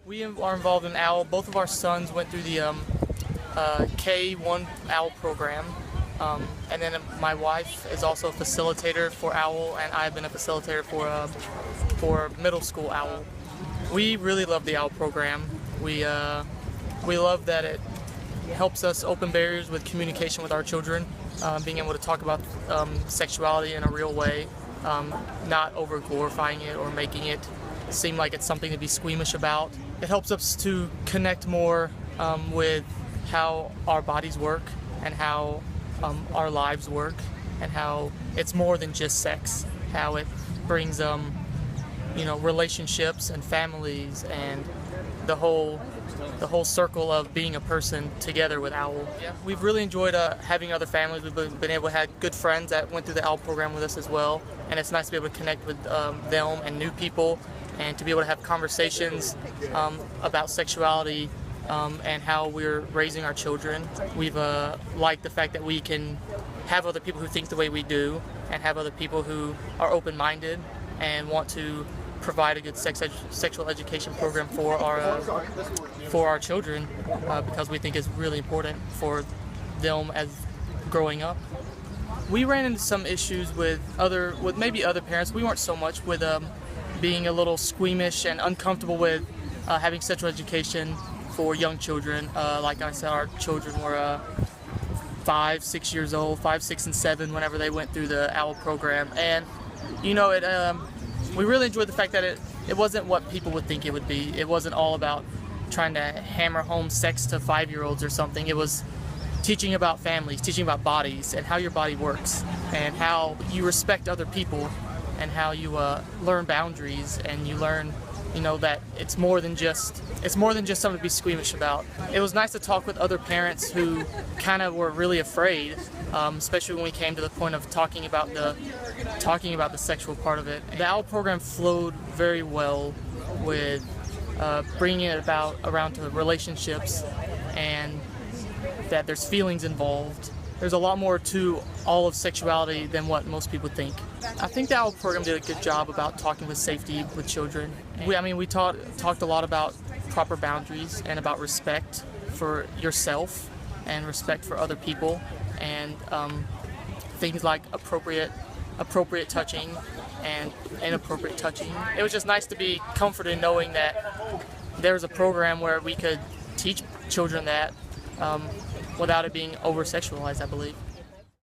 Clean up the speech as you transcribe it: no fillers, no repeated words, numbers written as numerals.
We are involved in OWL. Both of our sons went through the K1 OWL program, and then my wife is also a facilitator for OWL, and I've been a facilitator for middle school OWL. We really love the OWL program. We love that it helps us open barriers with communication with our children, being able to talk about sexuality in a real way, not over glorifying it or making it seem like it's something to be squeamish about. It helps us to connect more with how our bodies work and how our lives work, and how it's more than just sex, how it brings relationships and families and the whole circle of being a person together with OWL. Yeah. We've really enjoyed having other families. We've been able to have good friends that went through the OWL program with us as well, and it's nice to be able to connect with them and new people, and to be able to have conversations about sexuality and how we're raising our children. We've liked the fact that we can have other people who think the way we do, and have other people who are open-minded and want to provide a good sexual education program for our children, because we think it's really important for them as growing up. We ran into some issues with maybe other parents. We weren't so much with being a little squeamish and uncomfortable with having sexual education for young children. Like I said, our children were 5, 6 years old, 5, 6, and 7 whenever they went through the OWL program, and we really enjoyed the fact that it wasn't what people would think it would be. It wasn't all about trying to hammer home sex to 5-year-olds or something. It was teaching about families, teaching about bodies and how your body works, and how you respect other people, and how you learn boundaries, and you learn that it's more than just something to be squeamish about. It was nice to talk with other parents who kind of were really afraid, especially when we came to the point of talking about the sexual part of it. The OWL program flowed very well with bringing it around to relationships, and that there's feelings involved. There's a lot more to all of sexuality than what most people think. I think the OWL program did a good job about talking with safety with children. We talked a lot about proper boundaries and about respect for yourself and respect for other people, and things like appropriate touching and inappropriate touching. It was just nice to be comforted knowing that there was a program where we could teach children that without it being over-sexualized, I believe.